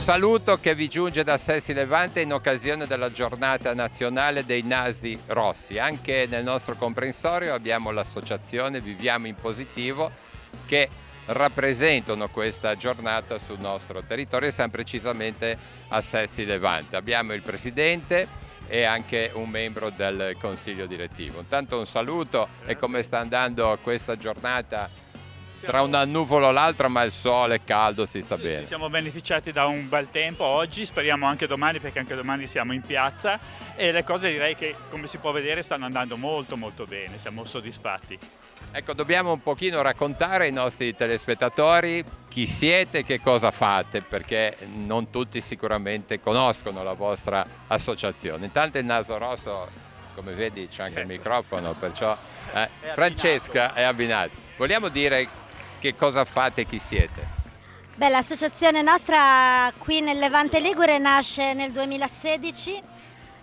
saluto che vi giunge da Sesti Levante in occasione della giornata nazionale dei nasi rossi. Anche nel nostro comprensorio abbiamo l'associazione Viviamo in Positivo che rappresentano questa giornata sul nostro territorio e siamo precisamente a Sesti Levante. Abbiamo il presidente e anche un membro del consiglio direttivo. Intanto un saluto e come sta andando questa giornata? Tra un annuvolo e l'altro, ma il sole è caldo, si sta bene. Siamo beneficiati da un bel tempo oggi, speriamo anche domani perché anche domani siamo in piazza e le cose direi che come si può vedere stanno andando molto bene, siamo soddisfatti. Ecco, dobbiamo un pochino raccontare ai nostri telespettatori chi siete e che cosa fate, perché non tutti sicuramente conoscono la vostra associazione. Intanto il naso rosso, come vedi c'è anche il microfono, perciò Francesca è abbinato. Vogliamo dire che cosa fate e chi siete? Beh, l'associazione nostra qui nel Levante Ligure nasce nel 2016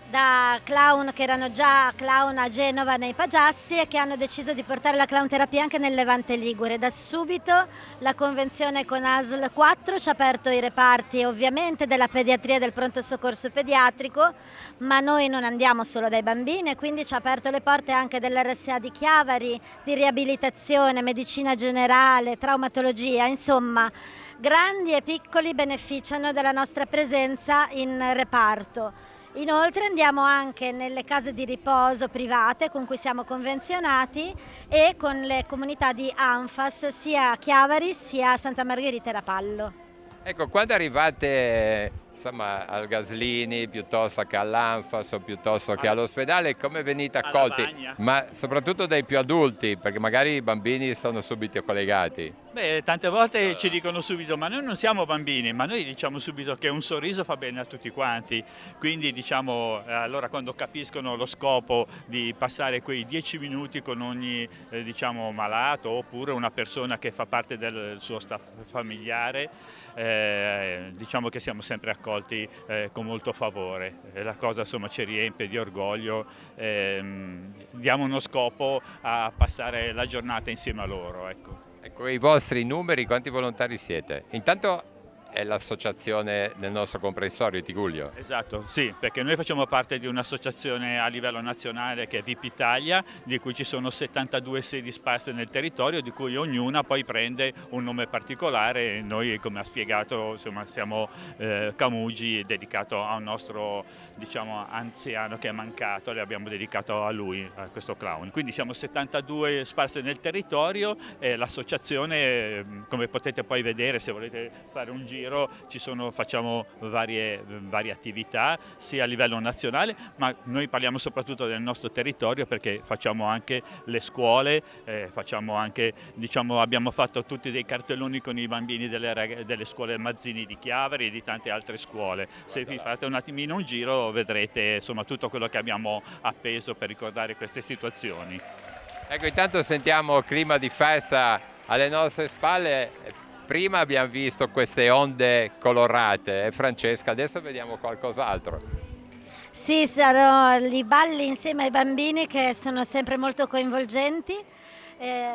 da clown che erano già clown a Genova nei Pagiassi e che hanno deciso di portare la clown terapia anche nel Levante Ligure. Da subito la convenzione con ASL 4 ci ha aperto i reparti ovviamente della pediatria e del pronto soccorso pediatrico, ma noi non andiamo solo dai bambini e quindi ci ha aperto le porte anche dell'RSA di Chiavari, di riabilitazione, medicina generale, traumatologia, insomma grandi e piccoli beneficiano della nostra presenza in reparto. Inoltre andiamo anche nelle case di riposo private con cui siamo convenzionati e con le comunità di ANFAS sia a Chiavari sia a Santa Margherita e Rapallo. Ecco, quando arrivate insomma, al Gaslini piuttosto che all'Anfas o piuttosto che all'ospedale, come venite accolti? Ma soprattutto dai più adulti, perché magari i bambini sono subito collegati. Beh, tante volte ci dicono subito, ma noi non siamo bambini, ma noi diciamo subito che un sorriso fa bene a tutti quanti, quindi diciamo, allora quando capiscono lo scopo di passare quei 10 minuti con ogni diciamo, malato oppure una persona che fa parte del suo staff familiare, diciamo che siamo sempre accolti con molto favore, la cosa insomma ci riempie di orgoglio, diamo uno scopo a passare la giornata insieme a loro. Ecco, i vostri numeri, quanti volontari siete? Intanto è l'associazione del nostro comprensorio Tigullio. Esatto, sì, perché noi facciamo parte di un'associazione a livello nazionale che è VIP Italia, di cui ci sono 72 sedi sparse nel territorio, di cui ognuna poi prende un nome particolare. Noi, come ha spiegato, insomma, siamo Camugi, dedicato a un nostro diciamo, anziano che è mancato, le abbiamo dedicato a lui, a questo clown. Quindi siamo 72 sparse nel territorio e l'associazione, come potete poi vedere se volete fare un giro, facciamo varie attività sia a livello nazionale, ma noi parliamo soprattutto del nostro territorio perché facciamo anche le scuole, facciamo anche, diciamo, abbiamo fatto tutti dei cartelloni con i bambini delle scuole Mazzini di Chiavari e di tante altre scuole. Se vi fate un attimino un giro vedrete insomma tutto quello che abbiamo appeso per ricordare queste situazioni. Ecco, intanto sentiamo clima di festa alle nostre spalle. Prima abbiamo visto queste onde colorate, Francesca, adesso vediamo qualcos'altro. Sì, saranno i balli insieme ai bambini che sono sempre molto coinvolgenti,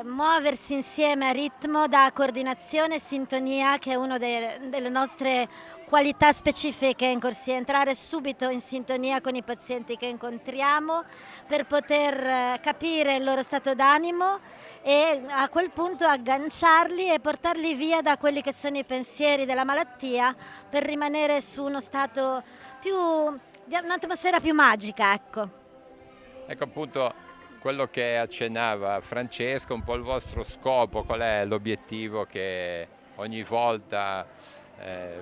muoversi insieme a ritmo dà coordinazione e sintonia, che è una delle nostre qualità specifiche in corsia, entrare subito in sintonia con i pazienti che incontriamo per poter capire il loro stato d'animo e a quel punto agganciarli e portarli via da quelli che sono i pensieri della malattia per rimanere su uno stato di un'atmosfera più magica, ecco. Ecco appunto quello che accennava Francesco, un po' il vostro scopo, qual è l'obiettivo che ogni volta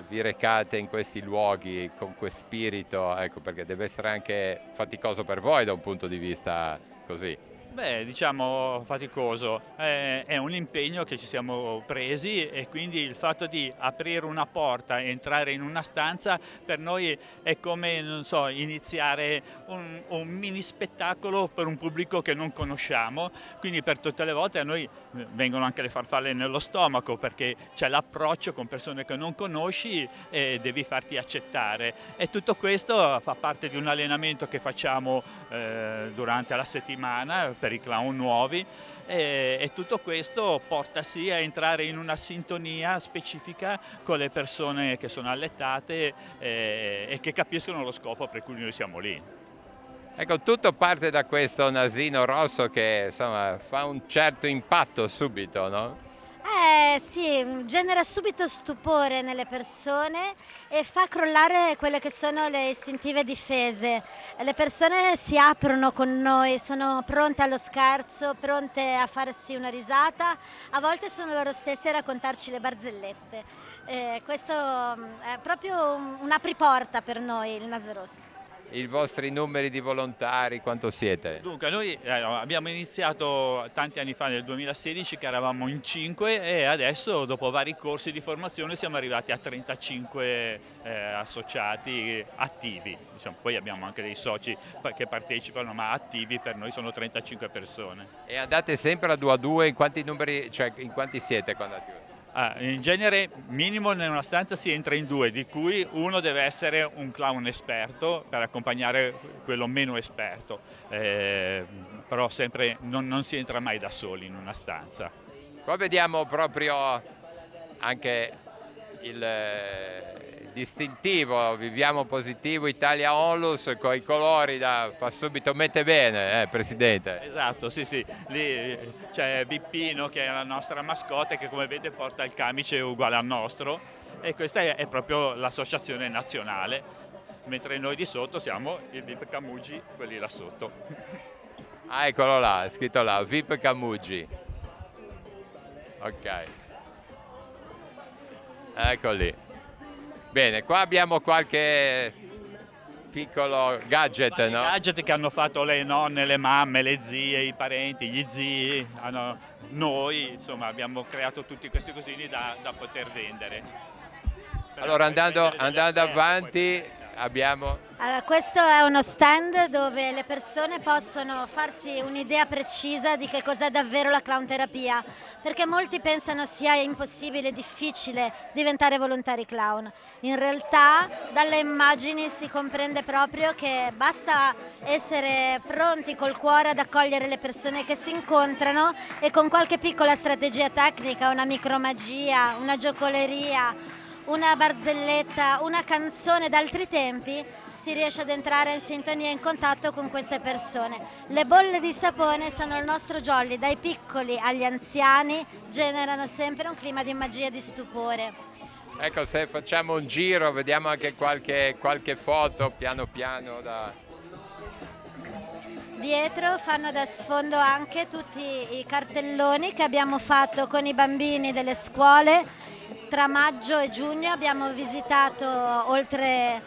vi recate in questi luoghi con questo spirito, ecco, perché deve essere anche faticoso per voi da un punto di vista così. Beh, diciamo faticoso, è un impegno che ci siamo presi e quindi il fatto di aprire una porta e entrare in una stanza per noi è come, non so, iniziare un mini spettacolo per un pubblico che non conosciamo, quindi per tutte le volte a noi vengono anche le farfalle nello stomaco perché c'è l'approccio con persone che non conosci e devi farti accettare e tutto questo fa parte di un allenamento che facciamo durante la settimana per i clown nuovi. E tutto questo porta sì a entrare in una sintonia specifica con le persone che sono allettate e che capiscono lo scopo per cui noi siamo lì. Ecco, tutto parte da questo nasino rosso che insomma fa un certo impatto subito, no? Sì, genera subito stupore nelle persone e fa crollare quelle che sono le istintive difese. Le persone si aprono con noi, sono pronte allo scherzo, pronte a farsi una risata, a volte sono loro stesse a raccontarci le barzellette. Questo è proprio un apriporta per noi, il naso rosso. I vostri numeri di volontari, quanto siete? Dunque, noi abbiamo iniziato tanti anni fa, nel 2016, che eravamo in 5 e adesso, dopo vari corsi di formazione, siamo arrivati a 35 associati attivi. Diciamo, poi abbiamo anche dei soci che partecipano, ma attivi per noi sono 35 persone. E andate sempre a 2 in quanti numeri, cioè in quanti siete quando attivi? In genere minimo in una stanza si entra in 2, di cui uno deve essere un clown esperto per accompagnare quello meno esperto, però sempre non si entra mai da soli in una stanza. Qua vediamo proprio anche il distintivo Viviamo Positivo Italia Onlus con i colori fa subito mette bene, Presidente. Esatto, sì, lì c'è Bippino che è la nostra mascotte che come vedete porta il camice uguale al nostro e questa è proprio l'associazione nazionale, mentre noi di sotto siamo il VIP Camugi, quelli là sotto. Ah, eccolo là, è scritto là, VIP Camugi. Ok. Ecco lì. Bene, qua abbiamo qualche piccolo gadget, no? Gadget che hanno fatto le nonne, le mamme, le zie, i parenti, gli zii, noi, insomma, abbiamo creato tutti questi cosini da poter vendere. Allora, andando avanti, abbiamo... Allora, questo è uno stand dove le persone possono farsi un'idea precisa di che cos'è davvero la clown terapia, perché molti pensano sia impossibile, difficile diventare volontari clown. In realtà dalle immagini si comprende proprio che basta essere pronti col cuore ad accogliere le persone che si incontrano e con qualche piccola strategia tecnica, una micromagia, una giocoleria, una barzelletta, una canzone d'altri tempi, si riesce ad entrare in sintonia e in contatto con queste persone. Le bolle di sapone sono il nostro jolly, dai piccoli agli anziani generano sempre un clima di magia e di stupore. Ecco, se facciamo un giro vediamo anche qualche foto piano piano da... Dietro fanno da sfondo anche tutti i cartelloni che abbiamo fatto con i bambini delle scuole. Tra maggio e giugno abbiamo visitato oltre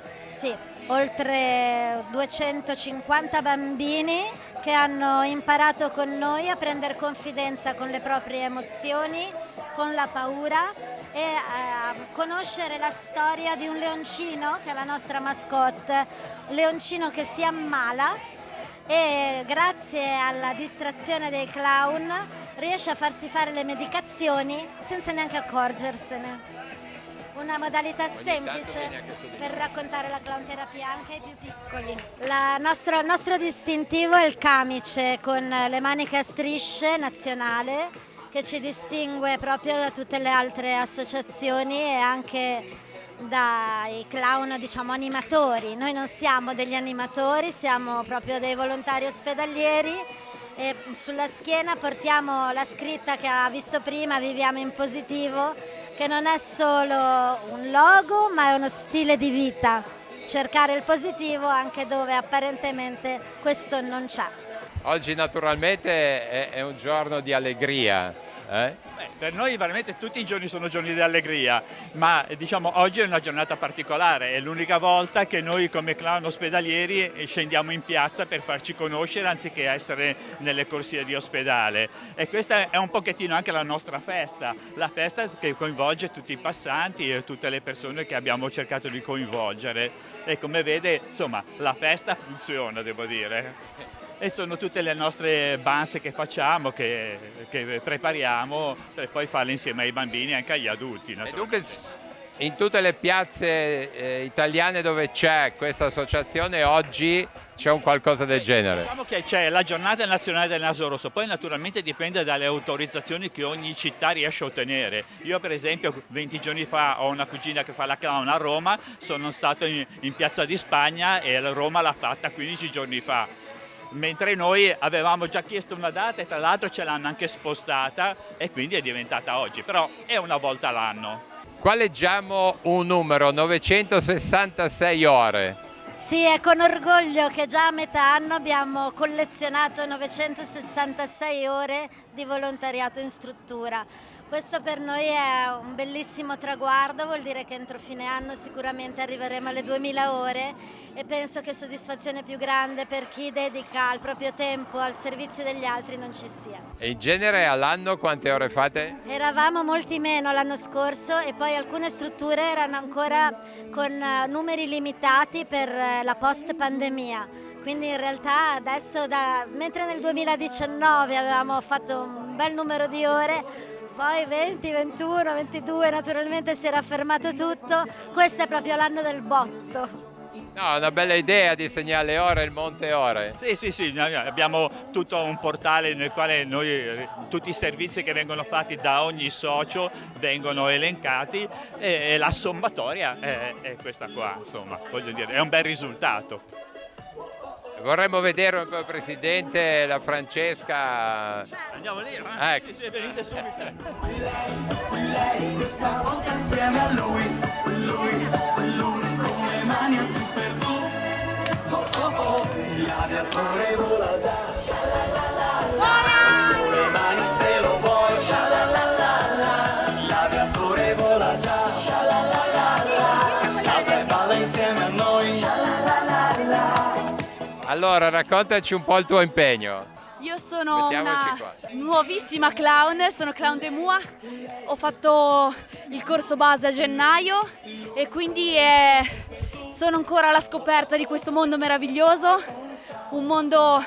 250 bambini che hanno imparato con noi a prendere confidenza con le proprie emozioni, con la paura e a conoscere la storia di un leoncino che è la nostra mascotte, leoncino che si ammala e grazie alla distrazione dei clown riesce a farsi fare le medicazioni senza neanche accorgersene. Una modalità semplice per raccontare la clown terapia anche ai più piccoli. Il nostro distintivo è il camice con le maniche a strisce nazionale che ci distingue proprio da tutte le altre associazioni e anche dai clown, diciamo, animatori. Noi non siamo degli animatori, siamo proprio dei volontari ospedalieri e sulla schiena portiamo la scritta che ha visto prima, Viviamo in Positivo, che non è solo un logo ma è uno stile di vita, cercare il positivo anche dove apparentemente questo non c'è. Oggi naturalmente è un giorno di allegria. Per noi veramente tutti i giorni sono giorni di allegria, ma diciamo oggi è una giornata particolare, è l'unica volta che noi come clown ospedalieri scendiamo in piazza per farci conoscere anziché essere nelle corsie di ospedale e questa è un pochettino anche la nostra festa, la festa che coinvolge tutti i passanti e tutte le persone che abbiamo cercato di coinvolgere e come vede insomma la festa funziona, devo dire. E sono tutte le nostre banze che facciamo, che prepariamo per poi farle insieme ai bambini e anche agli adulti. E dunque in tutte le piazze italiane dove c'è questa associazione oggi c'è un qualcosa del genere? Diciamo che c'è la giornata nazionale del naso rosso, poi naturalmente dipende dalle autorizzazioni che ogni città riesce a ottenere. Io per esempio 20 giorni fa ho una cugina che fa la clown a Roma, sono stato in Piazza di Spagna e Roma l'ha fatta 15 giorni fa. Mentre noi avevamo già chiesto una data e tra l'altro ce l'hanno anche spostata e quindi è diventata oggi, però è una volta l'anno. Qua leggiamo un numero, 966 ore. Sì, è con orgoglio che già a metà anno abbiamo collezionato 966 ore di volontariato in struttura. Questo per noi è un bellissimo traguardo, vuol dire che entro fine anno sicuramente arriveremo alle 2000 ore e penso che soddisfazione più grande per chi dedica il proprio tempo al servizio degli altri non ci sia. E in genere all'anno quante ore fate? Eravamo molti meno l'anno scorso e poi alcune strutture erano ancora con numeri limitati per la post pandemia. Quindi in realtà adesso, mentre nel 2019 avevamo fatto un bel numero di ore, poi 20, 21, 22 naturalmente si era fermato tutto, questo è proprio l'anno del botto. No, è una bella idea di segnare ore, il monte ore. Sì, noi abbiamo tutto un portale nel quale tutti i servizi che vengono fatti da ogni socio vengono elencati e la sommatoria è questa qua, insomma, voglio dire, è un bel risultato. Vorremmo vedere un po' il Presidente, la Francesca. Andiamo lì, Ecco. sì, venite subito. Questa volta insieme a lui, con le mani a tu per tu. L'aviatore vola già, con le mani se lo vuoi, l'aviatore vola già, salta e balla insieme a noi. Allora, raccontaci un po' il tuo impegno. Io sono Mettiamoci una qua. nuovissima clown, sono clown de Mua, ho fatto il corso base a gennaio e quindi sono ancora alla scoperta di questo mondo meraviglioso, un mondo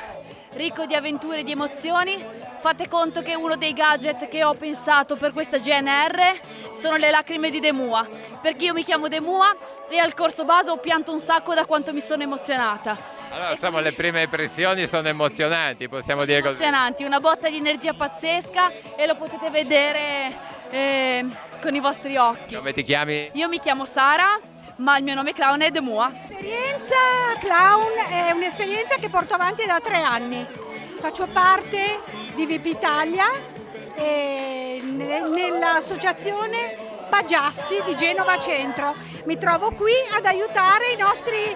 ricco di avventure e di emozioni. Fate conto che uno dei gadget che ho pensato per questa GNR sono le lacrime di De Mua, perché io mi chiamo De Mua e al corso base ho pianto un sacco da quanto mi sono emozionata. Allora, insomma, le prime impressioni sono emozionanti, possiamo dire così. Emozionanti, una botta di energia pazzesca e lo potete vedere con i vostri occhi. Come ti chiami? Io mi chiamo Sara, ma il mio nome clown è De Mua. L'esperienza clown è un'esperienza che porto avanti da 3 anni. Faccio parte di VIP Italia e nell'associazione Pagiassi di Genova Centro. Mi trovo qui ad aiutare i nostri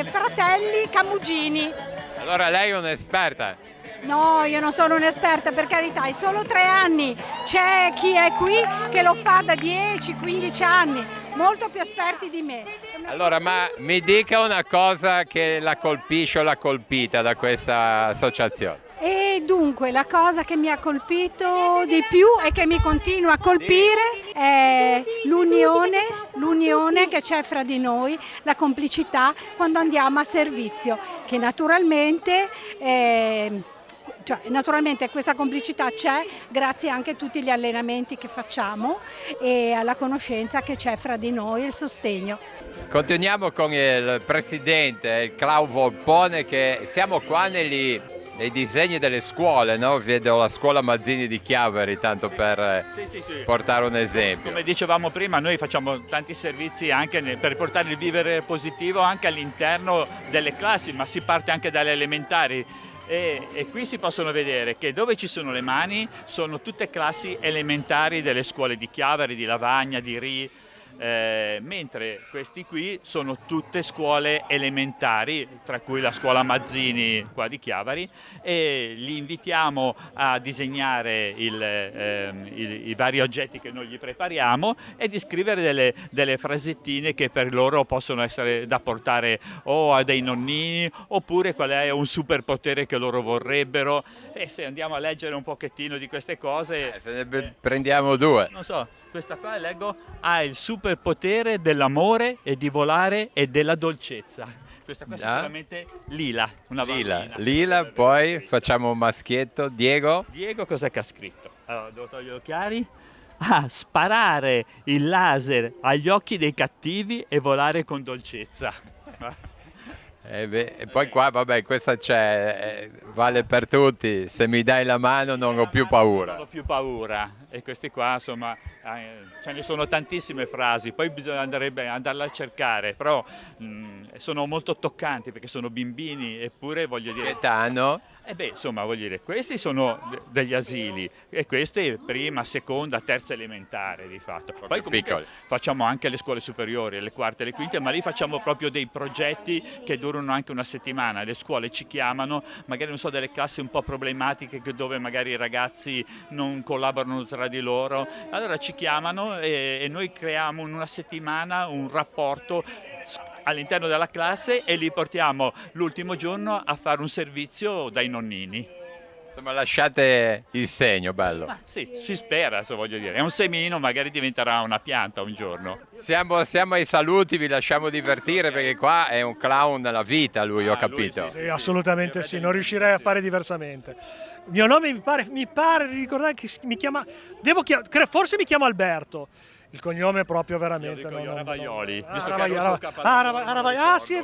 fratelli camugini. Allora lei è un'esperta. No, io non sono un'esperta, per carità, è solo 3 anni. C'è chi è qui che lo fa da 10-15 anni, molto più esperti di me. Allora, ma mi dica una cosa che la colpisce o l'ha colpita da questa associazione. E dunque la cosa che mi ha colpito di più e che mi continua a colpire è l'unione che c'è fra di noi, la complicità quando andiamo a servizio, che naturalmente questa complicità c'è grazie anche a tutti gli allenamenti che facciamo e alla conoscenza che c'è fra di noi e il sostegno. Continuiamo con il Presidente, il Clown Volpone, che siamo qua nei disegni delle scuole, no? Vedo la scuola Mazzini di Chiavari, tanto per Sì. portare un esempio. Come dicevamo prima, noi facciamo tanti servizi anche per portare il vivere positivo anche all'interno delle classi, ma si parte anche dalle elementari. E qui si possono vedere che dove ci sono le mani sono tutte classi elementari delle scuole di Chiavari, di Lavagna, di Ri, mentre questi qui sono tutte scuole elementari, tra cui la scuola Mazzini qua di Chiavari, e li invitiamo a disegnare i vari oggetti che noi gli prepariamo e di scrivere delle frasettine che per loro possono essere da portare o a dei nonnini oppure qual è un superpotere che loro vorrebbero. E se andiamo a leggere un pochettino di queste cose, Se ne prendiamo 2. non so, questa qua leggo ha il superpotere dell'amore e di volare e della dolcezza. Questa qua è sicuramente Lila, una bambina. Lila, poi facciamo un maschietto. Diego? Diego cos'è che ha scritto? Allora, devo togliere gli occhiali. Sparare il laser agli occhi dei cattivi e volare con dolcezza. E poi qua, vabbè, questa c'è, vale per tutti, se mi dai la mano non ho più paura. Non ho più paura. E questi qua, insomma, ce ne sono tantissime frasi, poi andrebbe andarle a cercare, però sono molto toccanti perché sono bimbini, eppure voglio dire... Che età hanno? Insomma, voglio dire, questi sono degli asili e questi prima, seconda, terza elementare di fatto. Poi comunque piccoli. facciamo anche le scuole superiori, le quarte e le quinte, ma lì facciamo proprio dei progetti che durano anche una settimana. Le scuole ci chiamano, magari non so, delle classi un po' problematiche dove magari i ragazzi non collaborano tra di loro. Allora ci chiamano e noi creiamo in una settimana un rapporto all'interno della classe e li portiamo l'ultimo giorno a fare un servizio dai nonnini. Insomma, lasciate il segno, bello. Ma sì, si spera, se voglio dire. È un semino, magari diventerà una pianta un giorno. Siamo ai saluti, vi lasciamo divertire perché qua è un clown nella vita, lui, ho capito. Sì, assolutamente sì, non riuscirei a fare diversamente. Il mio nome mi pare di ricordare che mi chiama, forse mi chiamo Alberto. Il cognome proprio veramente. Ravaioli. Sì,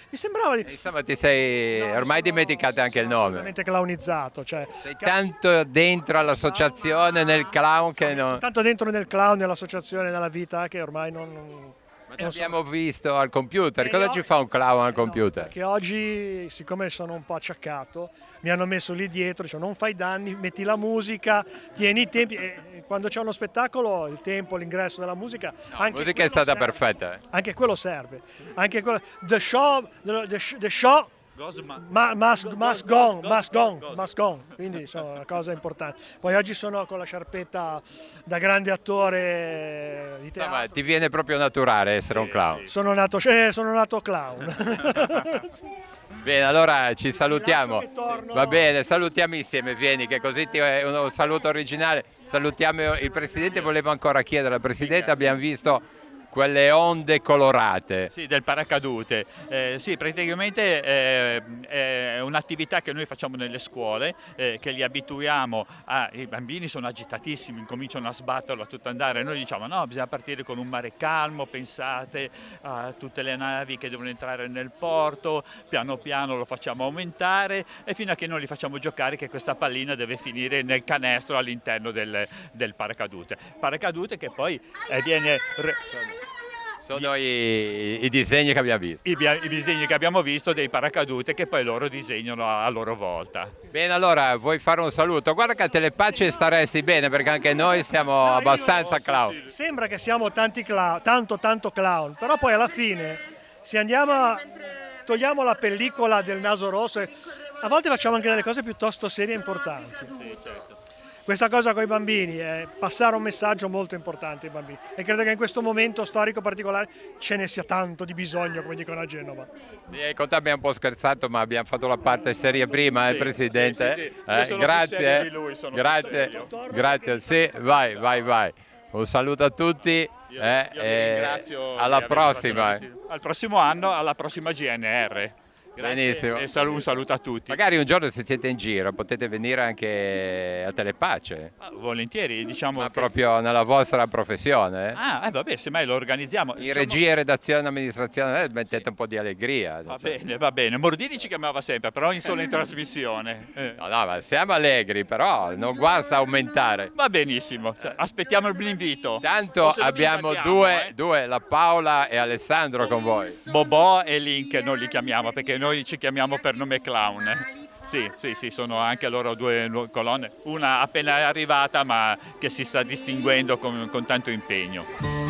mi sembrava di... Insomma, ti sei ormai dimenticato anche il nome. Assolutamente clownizzato. Cioè, Sei tanto dentro all'associazione, nel clown che non... tanto dentro nel clown, nell'associazione, nella vita, che ormai non Ma ti abbiamo visto al computer, cosa ci fa un clown al computer? Perché oggi, siccome sono un po' acciaccato, mi hanno messo lì dietro, cioè non fai danni, metti la musica, tieni i tempi, e quando c'è uno spettacolo il tempo, l'ingresso della musica... La musica è stata serve. perfetta. Anche quello serve, anche quello, the show must go, quindi insomma, una cosa importante. Poi oggi sono con la sciarpetta da grande attore di teatro. Insomma, ti viene proprio naturale essere un clown. Sono nato clown. Bene, allora ci salutiamo. Va bene, salutiamo insieme, vieni che così è un saluto originale. Salutiamo il Presidente, volevo ancora chiedere al Presidente, abbiamo visto quelle onde colorate. Sì, del paracadute. Sì, praticamente è un'attività che noi facciamo nelle scuole, che li abituiamo i bambini sono agitatissimi, incominciano a sbatterlo a tutto andare. Noi diciamo no, bisogna partire con un mare calmo, pensate a tutte le navi che devono entrare nel porto, piano piano lo facciamo aumentare e fino a che non li facciamo giocare che questa pallina deve finire nel canestro all'interno del paracadute. Paracadute che poi viene... Sono i disegni che abbiamo visto. I disegni che abbiamo visto dei paracadute che poi loro disegnano a loro volta. Bene, allora vuoi fare un saluto? Guarda che a Telepace staresti bene perché anche noi siamo abbastanza clown. Sembra che siamo tanti clown, tanto clown, però poi alla fine se togliamo la pellicola del naso rosso, a volte facciamo anche delle cose piuttosto serie e importanti. Sì, certo. Questa cosa con i bambini è passare un messaggio molto importante ai bambini e credo che in questo momento storico particolare ce ne sia tanto di bisogno, come dicono a Genova. Sì, con te abbiamo un po' scherzato, ma abbiamo fatto la parte seria prima, Presidente? Sì. Io sono Grazie, più serio di lui, sono più serio. Grazie, sì, vai. Un saluto a tutti. Io vi ringrazio. Alla prossima. Al prossimo anno, alla prossima GNR. Grazie. Benissimo. E un saluto a tutti. Magari un giorno se siete in giro potete venire anche a Telepace. Volentieri, diciamo. Ma proprio nella vostra professione. Vabbè, semmai lo organizziamo. In regia, redazione, amministrazione, mettete un po' di allegria. Va bene. Mordini ci chiamava sempre, però solo in trasmissione. No, ma siamo allegri, però non guasta aumentare. Va benissimo, aspettiamo l'invito. Tanto abbiamo due, la Paola e Alessandro con voi. Bobò e Link non li chiamiamo perché noi ci chiamiamo per nome clown. Sì, sono anche loro due colonne, una appena arrivata ma che si sta distinguendo con tanto impegno.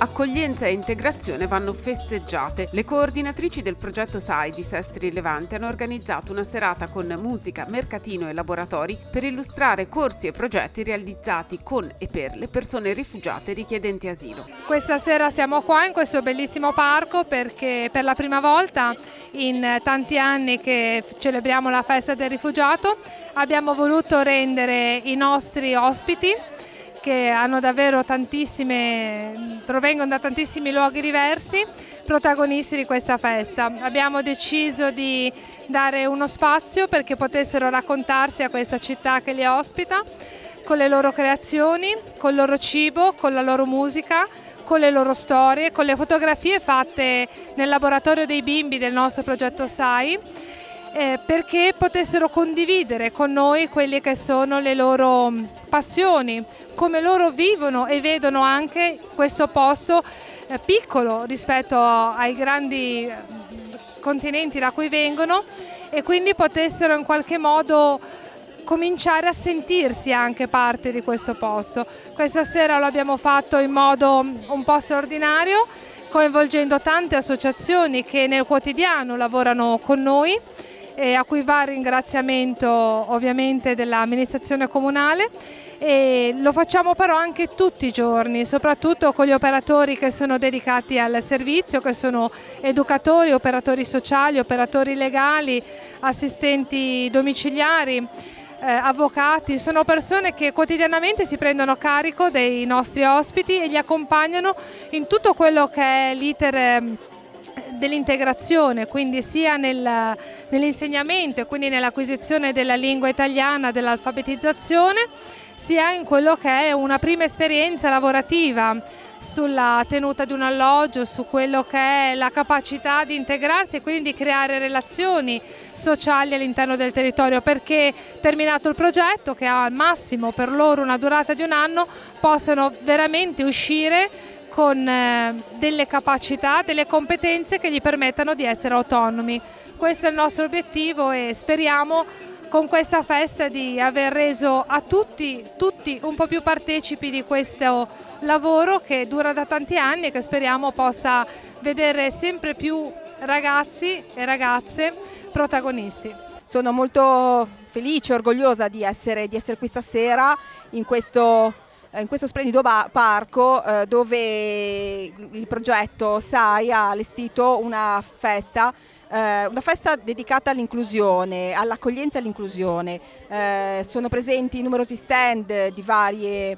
accoglienza e integrazione vanno festeggiate. Le coordinatrici del progetto SAI di Sestri Levante hanno organizzato una serata con musica, mercatino e laboratori per illustrare corsi e progetti realizzati con e per le persone rifugiate richiedenti asilo. Questa sera siamo qua in questo bellissimo parco perché per la prima volta in tanti anni che celebriamo la festa del rifugiato abbiamo voluto rendere i nostri ospiti, che hanno davvero provengono da tantissimi luoghi diversi, protagonisti di questa festa. Abbiamo deciso di dare uno spazio perché potessero raccontarsi a questa città che li ospita, con le loro creazioni, col loro cibo, con la loro musica, con le loro storie, con le fotografie fatte nel laboratorio dei bimbi del nostro progetto SAI, perché potessero condividere con noi quelle che sono le loro passioni, come loro vivono e vedono anche questo posto piccolo rispetto ai grandi continenti da cui vengono, e quindi potessero in qualche modo cominciare a sentirsi anche parte di questo posto. Questa sera lo abbiamo fatto in modo un po' straordinario, coinvolgendo tante associazioni che nel quotidiano lavorano con noi, e a cui va il ringraziamento ovviamente dell'amministrazione comunale, e lo facciamo però anche tutti i giorni, soprattutto con gli operatori che sono dedicati al servizio, che sono educatori, operatori sociali, operatori legali, assistenti domiciliari, avvocati. Sono persone che quotidianamente si prendono carico dei nostri ospiti e li accompagnano in tutto quello che è l'iter dell'integrazione, quindi sia nell'insegnamento e quindi nell'acquisizione della lingua italiana, dell'alfabetizzazione, sia in quello che è una prima esperienza lavorativa sulla tenuta di un alloggio, su quello che è la capacità di integrarsi e quindi di creare relazioni sociali all'interno del territorio, perché terminato il progetto, che ha al massimo per loro una durata di 1 anno, possano veramente uscire con delle capacità, delle competenze che gli permettano di essere autonomi. Questo è il nostro obiettivo e speriamo con questa festa di aver reso a tutti un po' più partecipi di questo lavoro che dura da tanti anni e che speriamo possa vedere sempre più ragazzi e ragazze protagonisti. Sono molto felice e orgogliosa di essere qui stasera in questo splendido parco dove il progetto SAI ha allestito una festa dedicata all'inclusione, all'accoglienza e all'inclusione. Sono presenti numerosi stand di varie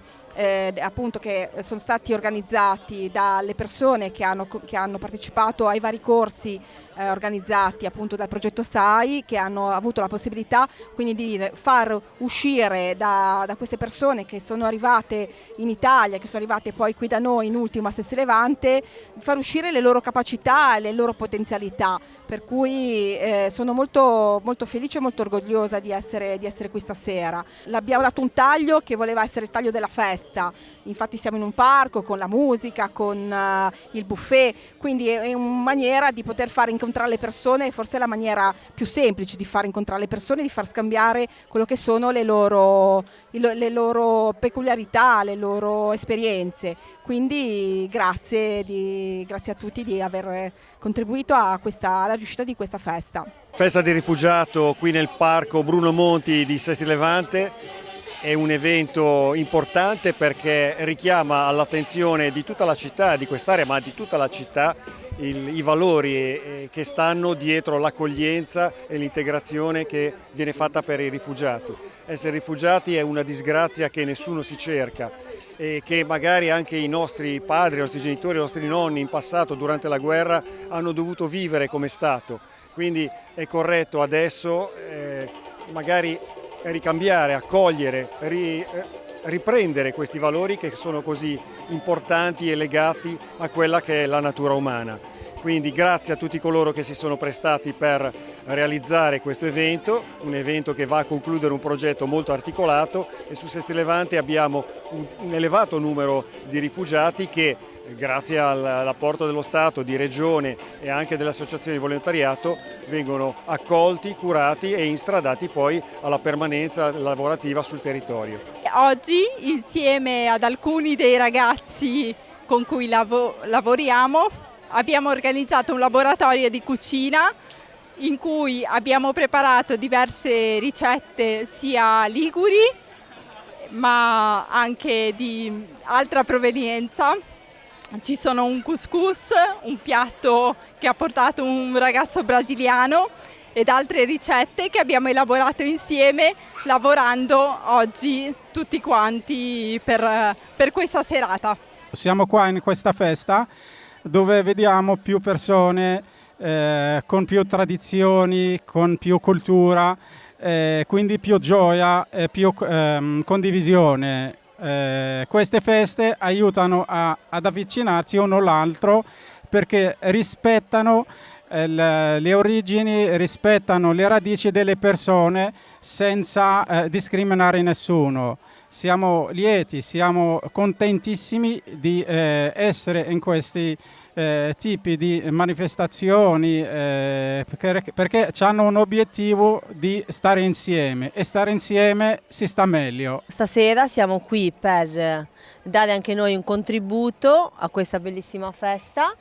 appunto, che sono stati organizzati dalle persone che hanno partecipato ai vari corsi organizzati appunto dal progetto SAI, che hanno avuto la possibilità quindi di far uscire da queste persone che sono arrivate in Italia, che sono arrivate poi qui da noi in ultimo a Sestri Levante, far uscire le loro capacità e le loro potenzialità. Per cui sono molto felice e molto orgogliosa di essere qui stasera. L'abbiamo dato un taglio che voleva essere il taglio della festa, infatti siamo in un parco con la musica, con il buffet, quindi è una maniera di poter far incontrare le persone, forse è la maniera più semplice di far incontrare le persone, di far scambiare quello che sono le loro peculiarità, le loro esperienze. Quindi grazie a tutti di aver contribuito alla riuscita di questa festa. Festa del rifugiato qui nel parco Bruno Monti di Sestri Levante è un evento importante perché richiama all'attenzione di tutta la città, di quest'area, ma di tutta la città, i valori che stanno dietro l'accoglienza e l'integrazione che viene fatta per i rifugiati. Essere rifugiati è una disgrazia che nessuno si cerca e che magari anche i nostri padri, i nostri genitori, i nostri nonni in passato durante la guerra hanno dovuto vivere come Stato. Quindi è corretto adesso magari ricambiare, accogliere, riprendere questi valori che sono così importanti e legati a quella che è la natura umana. Quindi grazie a tutti coloro che si sono prestati per realizzare questo evento, un evento che va a concludere un progetto molto articolato, e su Sestri Levante abbiamo un elevato numero di rifugiati che grazie all'apporto dello Stato, di Regione e anche delle associazioni di volontariato vengono accolti, curati e instradati poi alla permanenza lavorativa sul territorio. Oggi insieme ad alcuni dei ragazzi con cui lavoriamo. Abbiamo organizzato un laboratorio di cucina in cui abbiamo preparato diverse ricette sia liguri ma anche di altra provenienza. Ci sono un couscous, un piatto che ha portato un ragazzo brasiliano, ed altre ricette che abbiamo elaborato insieme, lavorando oggi tutti quanti per questa serata. Siamo qua in questa festa dove vediamo più persone con più tradizioni, con più cultura, quindi più gioia e più condivisione. Queste feste aiutano ad avvicinarsi uno all'altro perché rispettano le origini, rispettano le radici delle persone senza discriminare nessuno. Siamo lieti, siamo contentissimi di essere in questi tipi di manifestazioni perché hanno un obiettivo di stare insieme, e stare insieme si sta meglio. Stasera siamo qui per dare anche noi un contributo a questa bellissima festa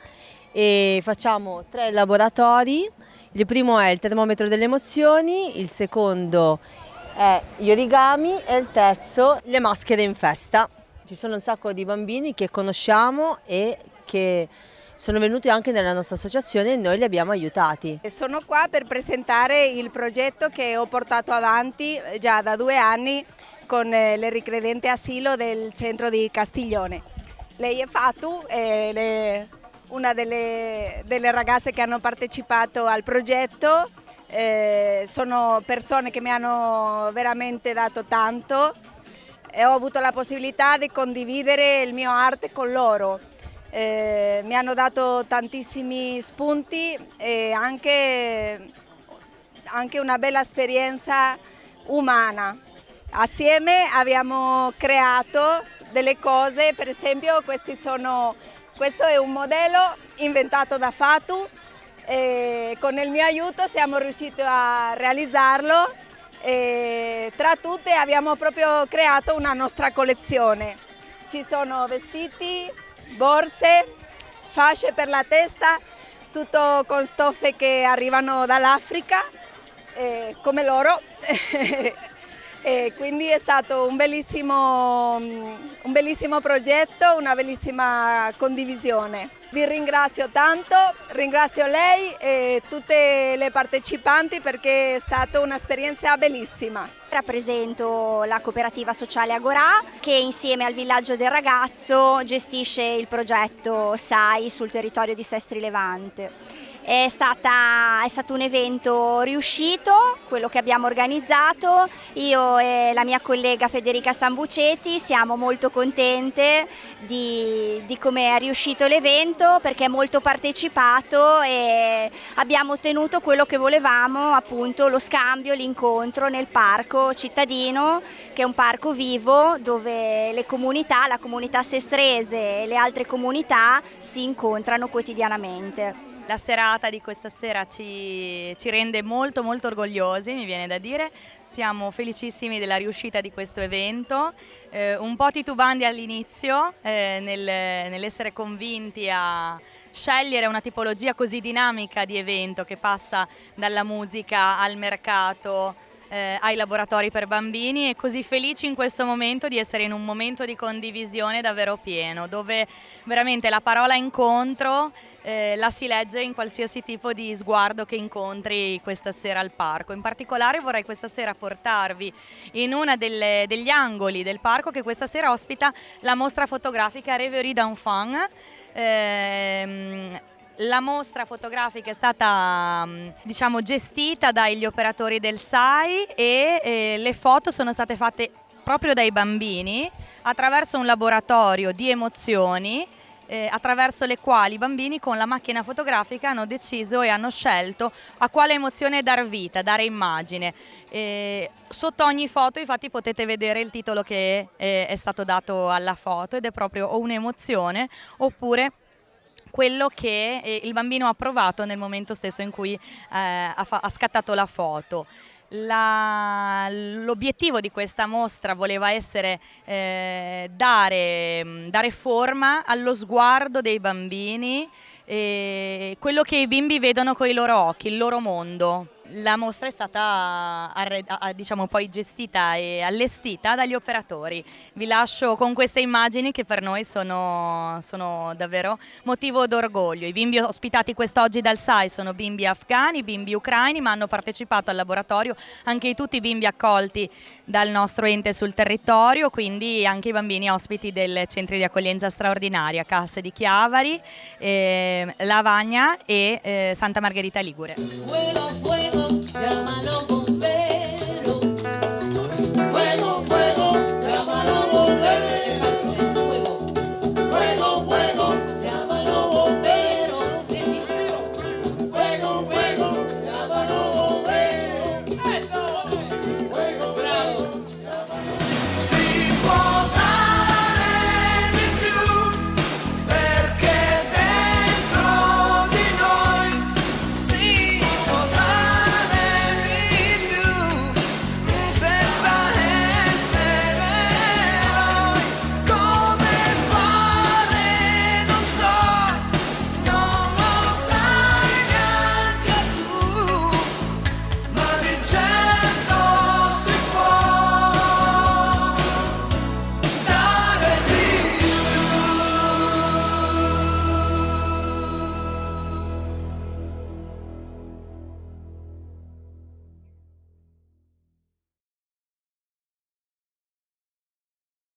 e facciamo 3 laboratori. Il primo è il termometro delle emozioni, il secondo è gli origami e il terzo le maschere in festa. Ci sono un sacco di bambini che conosciamo e che sono venuti anche nella nostra associazione e noi li abbiamo aiutati. Sono qua per presentare il progetto che ho portato avanti già da 2 anni con le ricredenti asilo del centro di Castiglione. Lei è Fatu, una delle ragazze che hanno partecipato al progetto. Sono persone che mi hanno veramente dato tanto e ho avuto la possibilità di condividere il mio arte con loro. Mi hanno dato tantissimi spunti e anche una bella esperienza umana. Assieme abbiamo creato delle cose, per esempio questo è un modello inventato da Fatu e con il mio aiuto siamo riusciti a realizzarlo e tra tutte abbiamo proprio creato una nostra collezione. Ci sono vestiti, borse, fasce per la testa, tutto con stoffe che arrivano dall'Africa, come loro. E quindi è stato un bellissimo progetto, una bellissima condivisione. Vi ringrazio tanto, ringrazio lei e tutte le partecipanti perché è stata un'esperienza bellissima. Rappresento la cooperativa sociale Agorà che insieme al Villaggio del Ragazzo gestisce il progetto SAI sul territorio di Sestri Levante. È stato un evento riuscito, quello che abbiamo organizzato. Io e la mia collega Federica Sambuceti siamo molto contente di come è riuscito l'evento perché è molto partecipato e abbiamo ottenuto quello che volevamo, appunto lo scambio, l'incontro nel parco cittadino, che è un parco vivo dove le comunità, la comunità sestrese e le altre comunità si incontrano quotidianamente. La serata di questa sera ci rende molto molto orgogliosi, mi viene da dire. Siamo felicissimi della riuscita di questo evento, un po' titubanti all'inizio nell'essere convinti a scegliere una tipologia così dinamica di evento che passa dalla musica al mercato, ai laboratori per bambini, e così felici in questo momento di essere in un momento di condivisione davvero pieno, dove veramente la parola incontro la si legge in qualsiasi tipo di sguardo che incontri questa sera al parco. In particolare vorrei questa sera portarvi in una degli angoli del parco che questa sera ospita la mostra fotografica Rêverie d'enfant. La mostra fotografica è stata gestita dagli operatori del SAI e le foto sono state fatte proprio dai bambini attraverso un laboratorio di emozioni attraverso le quali i bambini con la macchina fotografica hanno deciso e hanno scelto a quale emozione dar vita, dare immagine. Sotto ogni foto infatti potete vedere il titolo che è stato dato alla foto ed è proprio o un'emozione oppure quello che il bambino ha provato nel momento stesso in cui ha scattato la foto. L'obiettivo di questa mostra voleva essere dare forma allo sguardo dei bambini, quello che i bimbi vedono con i loro occhi, il loro mondo. La mostra è stata diciamo, poi gestita e allestita dagli operatori. Vi lascio con queste immagini che per noi sono davvero motivo d'orgoglio. I bimbi ospitati quest'oggi dal SAI sono bimbi afghani, bimbi ucraini, ma hanno partecipato al laboratorio anche tutti i bimbi accolti dal nostro ente sul territorio, quindi anche i bambini ospiti del centri di accoglienza straordinaria, Casse di Chiavari, Lavagna e Santa Margherita Ligure. Fuego, fuego, llámalo.